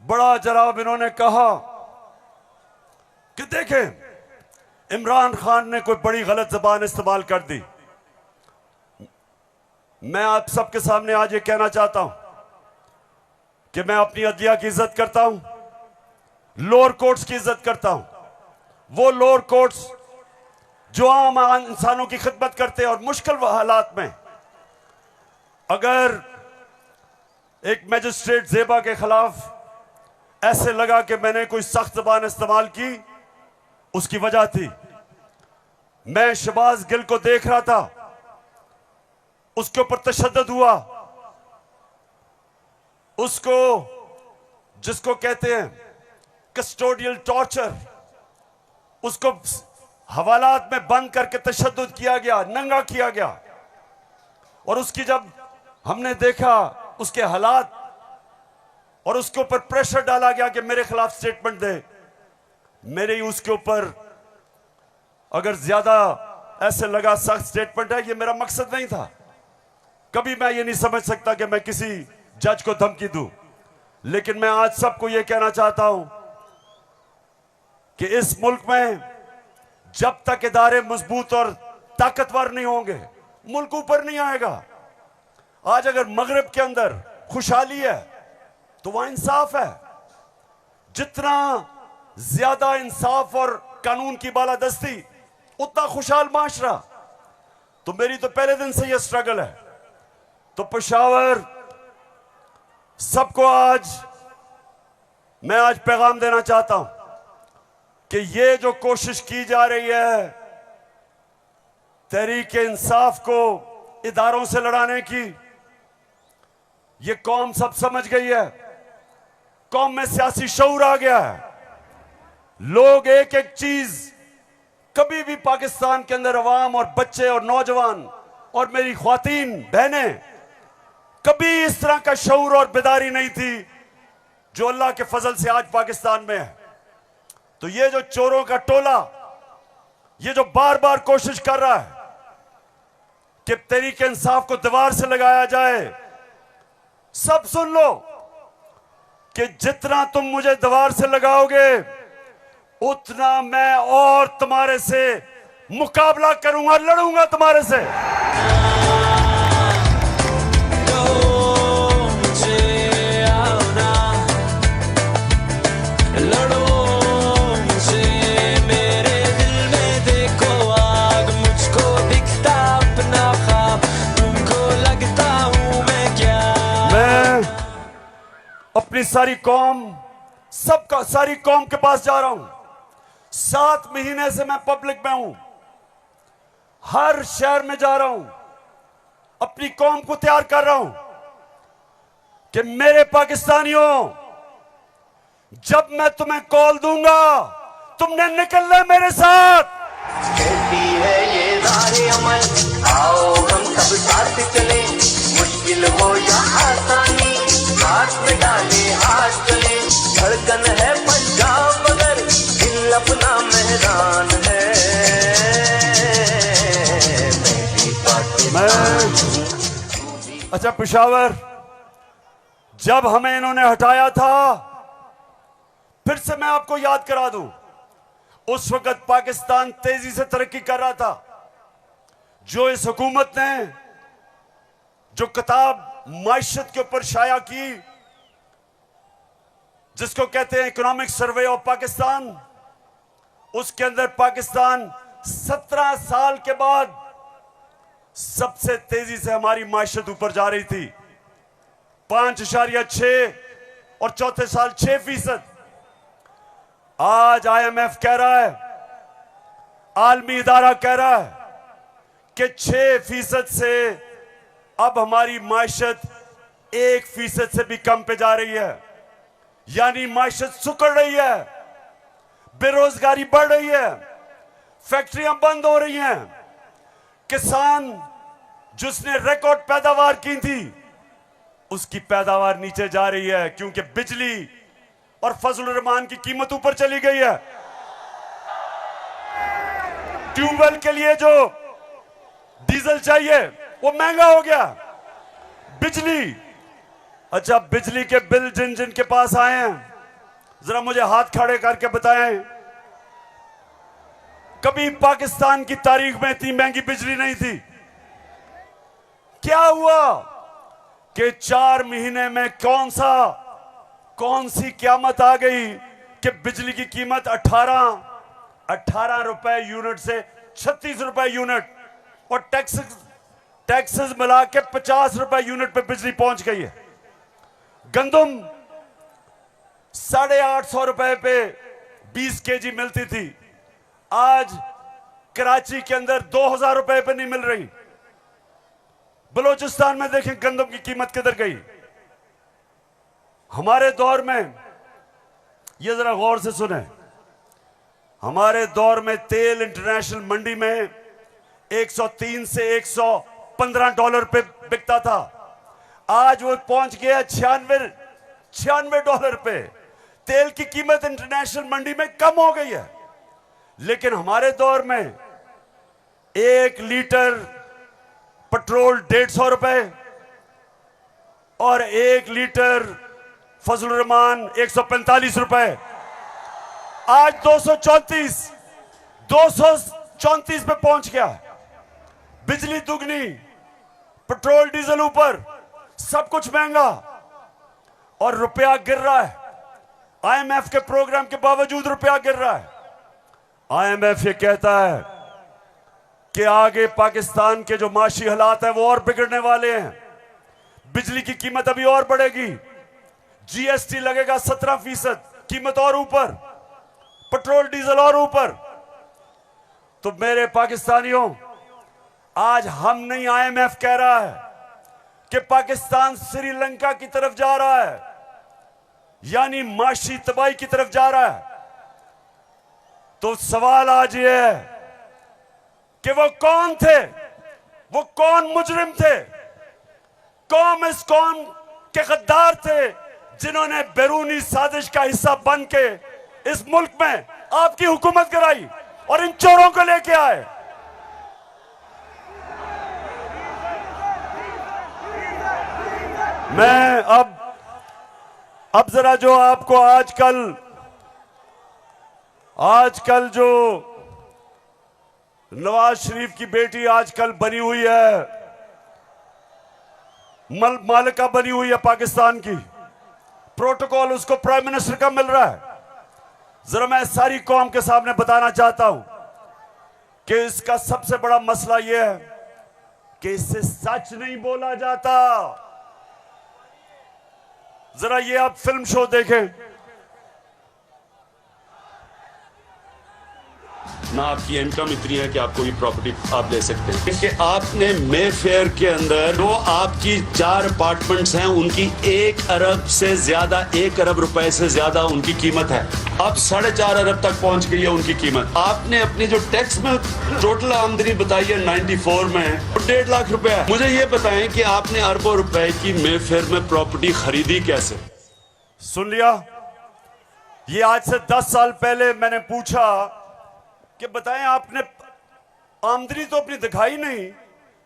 बड़ा जनाब इन्होंने कहा कि देखें इमरान खान ने कोई बड़ी गलत जबान इस्तेमाल कर दी। मैं आप सबके सामने आज ये कहना चाहता हूं कि मैं अपनी अदलिया की इज्जत करता हूं, लोअर कोर्ट्स की इज्जत करता हूं। वो लोअर कोर्ट्स जो आम इंसानों की खिदमत करते हैं, और मुश्किल हालात में अगर एक मजिस्ट्रेट ज़ेबा के खिलाफ ऐसे लगा कि मैंने कोई सख्त जबान इस्तेमाल की, उसकी वजह थी मैं शहबाज गिल को देख रहा था, उसके ऊपर तशद्दुद हुआ, उसको जिसको कहते हैं कस्टोडियल टॉर्चर, उसको हवालात में बंद करके तशद्दुद किया गया, नंगा किया गया। और उसकी जब हमने देखा उसके हालात, और उसके ऊपर प्रेशर डाला गया कि मेरे खिलाफ स्टेटमेंट दे, मेरे ही उसके ऊपर अगर ज्यादा ऐसे लगा सख्त स्टेटमेंट है, ये मेरा मकसद नहीं था। कभी मैं ये नहीं समझ सकता कि मैं किसी जज को धमकी दूं, लेकिन मैं आज सबको ये कहना चाहता हूं कि इस मुल्क में जब तक इदारे मजबूत और ताकतवर नहीं होंगे, मुल्क ऊपर नहीं आएगा। आज अगर मगरिब के अंदर खुशहाली है तो वहां इंसाफ है। जितना ज्यादा इंसाफ और कानून की बालादस्ती, उतना खुशहाल माशरा। तो मेरी तो पहले दिन से यह स्ट्रगल है। तो पेशावर सबको मैं आज पैगाम देना चाहता हूं कि ये जो कोशिश की जा रही है तहरीक इंसाफ को इदारों से लड़ाने की, ये कौम सब समझ गई है। कौम में सियासी शऊर आ गया है। लोग एक एक चीज, कभी भी पाकिस्तान के अंदर अवाम और बच्चे और नौजवान और मेरी ख्वातीन बहनें, कभी इस तरह का शऊर और बेदारी नहीं थी जो अल्लाह के फजल से आज पाकिस्तान में है। तो ये जो चोरों का टोला, ये जो बार बार कोशिश कर रहा है कि तहरीक इंसाफ को दीवार से लगाया जाए, सब सुन लो कि जितना तुम मुझे दीवार से लगाओगे उतना मैं और तुम्हारे से मुकाबला करूंगा, लड़ूंगा तुम्हारे से। अपनी सारी कौम, सारी कौम के पास जा रहा हूं। 7 महीने से मैं पब्लिक में हूं, हर शहर में जा रहा हूं, अपनी कौम को तैयार कर रहा हूं कि मेरे पाकिस्तानियों, जब मैं तुम्हें कॉल दूंगा तुमने निकलना है मेरे साथ। कहती है ये राहे अमल, आओ हम सब साथ चले, मुश्किल हो या आसानी, हाथ में डाले हाथ चले, धड़कन है पंजाब मगर दिल अपना मेहरान है। अच्छा पेशावर, जब हमें इन्होंने हटाया था, फिर से मैं आपको याद करा दूं, उस वक्त पाकिस्तान तेजी से तरक्की कर रहा था। जो इस हुकूमत ने जो किताब माइशत के ऊपर शाया की, जिसको कहते हैं इकोनॉमिक सर्वे ऑफ पाकिस्तान, उसके अंदर पाकिस्तान 17 साल के बाद सबसे तेजी से हमारी माइशत ऊपर जा रही थी। 5.6 और चौथे साल 6%। आज IMF कह रहा है, आलमी इदारा कह रहा है कि 6% से अब हमारी माइशत 1% से भी कम पे जा रही है। यानी माइशत सुकड़ रही है, बेरोजगारी बढ़ रही है, फैक्ट्रियां बंद हो रही हैं, किसान जिसने रिकॉर्ड पैदावार की थी उसकी पैदावार नीचे जा रही है, क्योंकि बिजली और फजल रहमान की कीमत ऊपर चली गई है। ट्यूबवेल के लिए जो डीजल चाहिए वो महंगा हो गया। बिजली, अच्छा बिजली के बिल जिन जिन के पास आए हैं, जरा मुझे हाथ खड़े करके बताएं, कभी पाकिस्तान की तारीख में इतनी महंगी बिजली नहीं थी। क्या हुआ कि 4 महीने में कौन सी क़यामत आ गई कि बिजली की कीमत 18 रुपए यूनिट से 36 रुपए यूनिट, और टैक्सेस मिला के 50 रुपए यूनिट पे बिजली पहुंच गई है। गंदम 850 रुपए पे 20 केजी मिलती थी, आज कराची के अंदर 2000 रुपए पे नहीं मिल रही। बलूचिस्तान में देखें गंदम की कीमत किधर गई। हमारे दौर में, ये जरा गौर से सुने, हमारे दौर में तेल इंटरनेशनल मंडी में 103 से 115 डॉलर पे बिकता था, आज वो पहुंच गया 96 डॉलर पे। तेल की कीमत इंटरनेशनल मंडी में कम हो गई है, लेकिन हमारे दौर में 1 लीटर पेट्रोल 150 रुपए और 1 लीटर फजल रहमान 145 रुपए, आज 234 पे पहुंच गया। बिजली दुगनी, पेट्रोल डीजल ऊपर, सब कुछ महंगा और रुपया गिर रहा है। IMF के प्रोग्राम के बावजूद रुपया गिर रहा है। IMF ये कहता है कि आगे पाकिस्तान के जो माशी हालात हैं वो और बिगड़ने वाले हैं, बिजली की कीमत अभी और बढ़ेगी, GST लगेगा 17%, कीमत और ऊपर, पेट्रोल डीजल और ऊपर। तो मेरे पाकिस्तानियों, आज हम नहीं, IMF कह रहा है कि पाकिस्तान श्रीलंका की तरफ जा रहा है, यानी माशी तबाही की तरफ जा रहा है। तो सवाल आज ये है कि वो कौन थे, वो कौन मुजरिम थे, कौन इस कौम के गद्दार थे जिन्होंने बैरूनी साजिश का हिस्सा बन के इस मुल्क में आपकी हुकूमत कराई और इन चोरों को लेके आए। मैं अब जरा जो आपको आजकल जो नवाज शरीफ की बेटी आजकल बनी हुई है, मालिका बनी हुई है पाकिस्तान की, प्रोटोकॉल उसको प्राइम मिनिस्टर का मिल रहा है। जरा मैं सारी कौम के सामने बताना चाहता हूं कि इसका सबसे बड़ा मसला यह है कि इससे सच नहीं बोला जाता। जरा ये आप फिल्म शो देखें ना, आपकी इनकम इतनी है कि आपको ये प्रॉपर्टी आप ले सकते हैं कि आपने मेफेयर के अंदर जो आपकी 4 अपार्टमेंट्स हैं उनकी 1 अरब से ज्यादा, 1 अरब रुपए से ज्यादा उनकी कीमत है। अब 4.5 अरब तक पहुंच गई है उनकी कीमत। आपने अपनी जो टैक्स में टोटल आमदनी बताई है 94 में 1.5 लाख रुपए है। मुझे ये बताएं कि आपने अरबों रुपए की मेफेयर में प्रॉपर्टी खरीदी कैसे? सुन लिया, ये आज से 10 साल पहले मैंने पूछा कि बताएं आपने आमदनी तो अपनी दिखाई नहीं,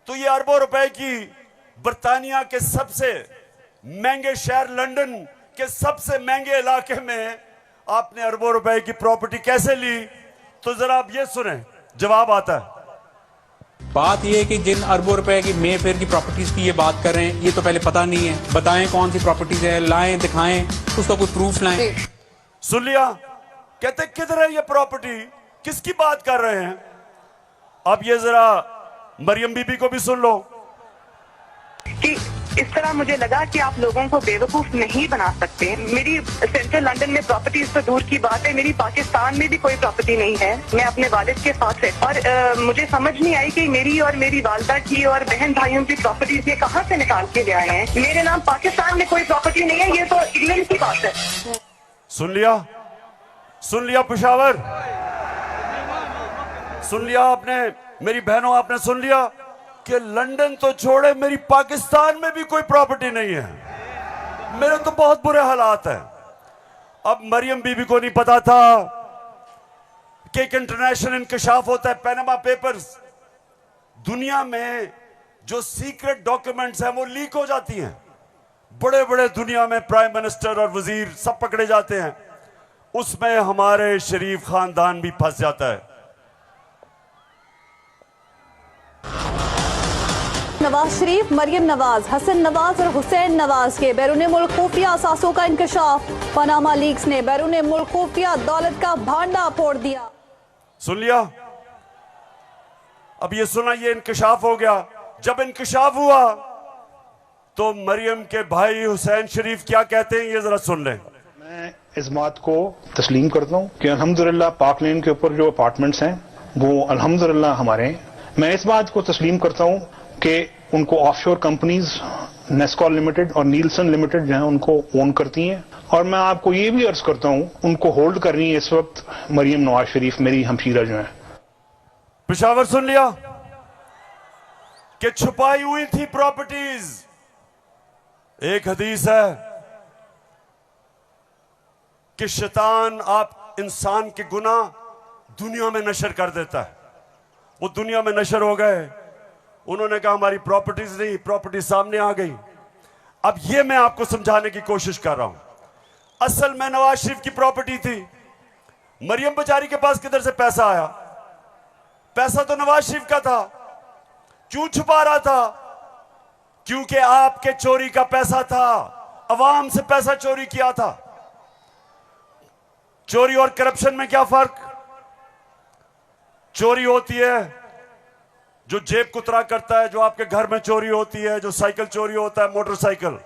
तो ये अरबों रुपए की बर्तानिया के सबसे महंगे शहर लंदन के सबसे महंगे इलाके में आपने अरबों रुपए की प्रॉपर्टी कैसे ली? तो जरा आप ये सुने, जवाब आता है। बात यह है कि जिन अरबों रुपए की मेफेयर की प्रॉपर्टीज की ये बात कर रहे हैं, ये तो पहले पता नहीं है। बताएं कौन सी प्रॉपर्टीज है, लाएं, दिखाएं, उसका कोई प्रूफ लाएं। सुन लिया, कहते किधर है ये प्रॉपर्टी, किसकी बात कर रहे हैं? अब ये जरा मरियम बीबी को भी सुन लो कि इस तरह मुझे लगा कि आप लोगों को बेवकूफ नहीं बना सकते। मेरी सेंट्रल लंदन में प्रॉपर्टीज तो दूर की बात है, मेरी पाकिस्तान में भी कोई प्रॉपर्टी नहीं है। मैं अपने वालिद के साथ है और मुझे समझ नहीं आई कि मेरी और मेरी वालदा की और बहन भाइयों की प्रॉपर्टीज ये कहाँ से निकाल के ले आए हैं। मेरे नाम पाकिस्तान में कोई प्रॉपर्टी नहीं है, ये तो इंग्लैंड की बात है। सुन लिया पेशावर, सुन लिया आपने, मेरी बहनों आपने सुन लिया कि लंदन तो छोड़े मेरी पाकिस्तान में भी कोई प्रॉपर्टी नहीं है। मेरे तो बहुत बुरे हालात हैं। अब मरियम बीबी को नहीं पता था कि एक इंटरनेशनल इंकशाफ होता है, पैनामा पेपर्स। दुनिया में जो सीक्रेट डॉक्यूमेंट्स हैं वो लीक हो जाती हैं। बड़े बड़े दुनिया में प्राइम मिनिस्टर और वजीर सब पकड़े जाते हैं, उसमें हमारे शरीफ खानदान भी फंस जाता है। नवाज शरीफ, मरियम नवाज, हसन नवाज और हुसैन नवाज के बैरून मुल्क खुफिया असासों का इंकशाफ। पनामा लीक्स ने बैरून मुल्क खुफिया दौलत का भांडा फोड़ दिया। सुन लिया, अब ये सुना, ये इंकशाफ हो गया। जब इंकशाफ हुआ तो मरियम के भाई हुसैन शरीफ क्या कहते हैं, ये जरा सुन लें। मैं इस बात को तस्लीम करता हूँ कि अल्हम्दुलिल्लाह पाक लेन के ऊपर जो अपार्टमेंट्स हैं वो अल्हम्दुलिल्लाह हमारे हैं। मैं इस बात को तस्लीम करता हूँ कि उनको ऑफशोर कंपनीज नेस्कॉल लिमिटेड और नीलसन लिमिटेड जो है उनको ओन करती हैं। और मैं आपको ये भी अर्ज करता हूँ उनको होल्ड कर रही है इस वक्त मरियम नवाज शरीफ, मेरी हमशीरा जो है। पेशावर सुन लिया कि छुपाई हुई थी प्रॉपर्टीज। एक हदीस है कि शैतान आप इंसान के गुनाह दुनिया में नशर कर देता है। वो दुनिया में नशर हो गए, उन्होंने कहा हमारी प्रॉपर्टीज नहीं, प्रॉपर्टी सामने आ गई। अब ये मैं आपको समझाने की कोशिश कर रहा हूं। असल में नवाज शरीफ की प्रॉपर्टी थी, मरियम बेचारी के पास किधर से पैसा आया? पैसा तो नवाज शरीफ का था। क्यों छुपा रहा था? क्योंकि आपके चोरी का पैसा था, अवाम से पैसा चोरी किया था। चोरी और करप्शन में क्या फर्क? चोरी होती है जो जेब कुतरा करता है, जो आपके घर में चोरी होती है, जो साइकिल चोरी होता है, मोटरसाइकिल,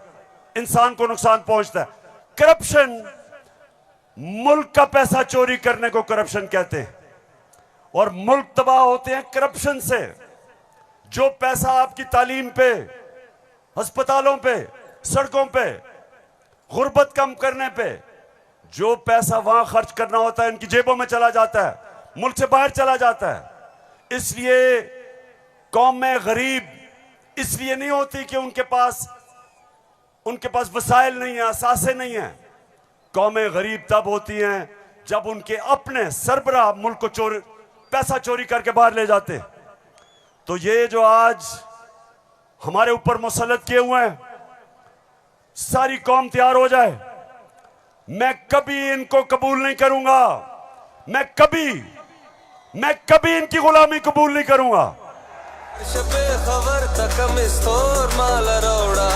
इंसान को नुकसान पहुंचता है। करप्शन, मुल्क का पैसा चोरी करने को करप्शन कहते हैं, और मुल्क तबाह होते हैं करप्शन से। जो पैसा आपकी तालीम पे, अस्पतालों पे, सड़कों पे, गुर्बत कम करने पे, जो पैसा वहां खर्च करना होता है इनकी जेबों में चला जाता है, मुल्क से बाहर चला जाता है। इसलिए कौम में गरीब इसलिए नहीं होती कि उनके पास वसाइल नहीं है, असासे नहीं है। कौमें गरीब तब होती हैं जब उनके अपने सरबराह मुल्क को पैसा चोरी करके बाहर ले जाते। तो ये जो आज हमारे ऊपर मुसल्लत किए हुए हैं, सारी कौम तैयार हो जाए। मैं कभी इनको कबूल नहीं करूंगा, मैं कभी इनकी गुलामी कबूल नहीं करूंगा। खबर तकम स्टोर माल रोड़ा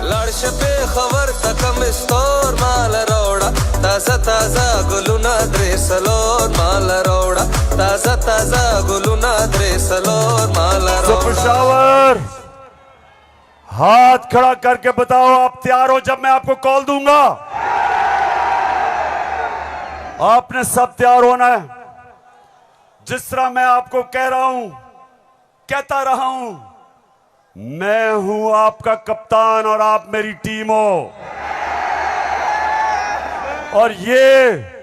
लड़श पे खबर तकम स्टोर माल रोड़ा ताजा ताजा गुलुना द्रेसलोर माल रोड़ा ताजा ताजा गुलुना द्रेसलोर माल रोड़ा। पेशावर हाथ खड़ा करके बताओ आप तैयार हो जब मैं आपको कॉल दूंगा? आपने सब तैयार होना है। जिस तरह मैं आपको कह रहा हूं, कहता रहा हूं, मैं हूं आपका कप्तान और आप मेरी टीम हो। और ये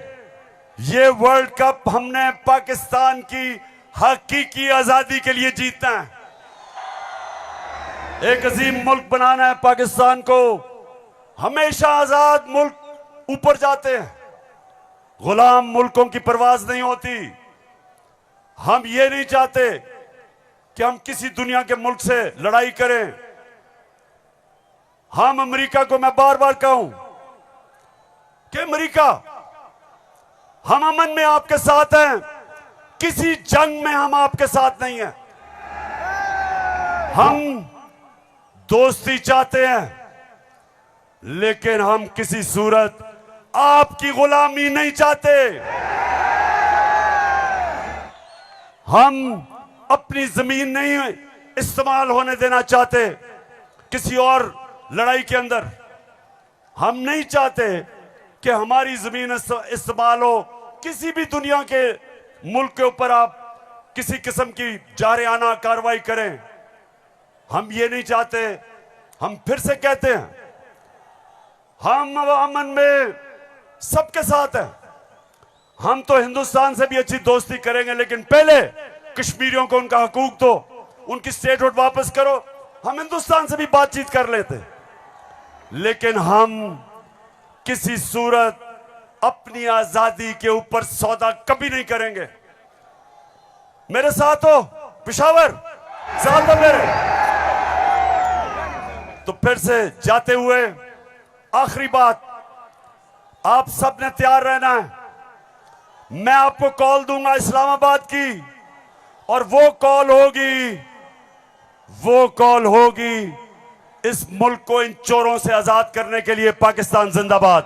वर्ल्ड कप हमने पाकिस्तान की हकीकी आजादी के लिए जीतना है। एक अजीम मुल्क बनाना है पाकिस्तान को। हमेशा आजाद मुल्क ऊपर जाते हैं, गुलाम मुल्कों की परवाज नहीं होती। हम ये नहीं चाहते कि हम किसी दुनिया के मुल्क से लड़ाई करें। हम अमेरिका को मैं बार बार कहूं कि अमेरिका, हम अमन में आपके साथ हैं, किसी जंग में हम आपके साथ नहीं हैं। हम दोस्ती चाहते हैं, लेकिन हम किसी सूरत आपकी गुलामी नहीं चाहते। हम अपनी जमीन नहीं इस्तेमाल होने देना चाहते किसी और लड़ाई के अंदर। हम नहीं चाहते कि हमारी जमीन इस्तेमाल हो किसी भी दुनिया के मुल्क के ऊपर आप किसी किस्म की जारियाना कार्रवाई करें। हम ये नहीं चाहते। हम फिर से कहते हैं, हम अमन में सबके साथ हैं। हम तो हिंदुस्तान से भी अच्छी दोस्ती करेंगे, लेकिन पहले कश्मीरियों को उनका हकूक दो, उनकी स्टेटहुड वापस करो। हम हिंदुस्तान से भी बातचीत कर लेते, लेकिन हम किसी सूरत अपनी आजादी के ऊपर सौदा कभी नहीं करेंगे। मेरे साथ हो पेशावर, साथ हो मेरे। तो फिर से जाते हुए आखिरी बात, आप सब ने तैयार रहना है। मैं आपको कॉल दूंगा इस्लामाबाद की, और वो कॉल होगी इस मुल्क को इन चोरों से आजाद करने के लिए। पाकिस्तान जिंदाबाद।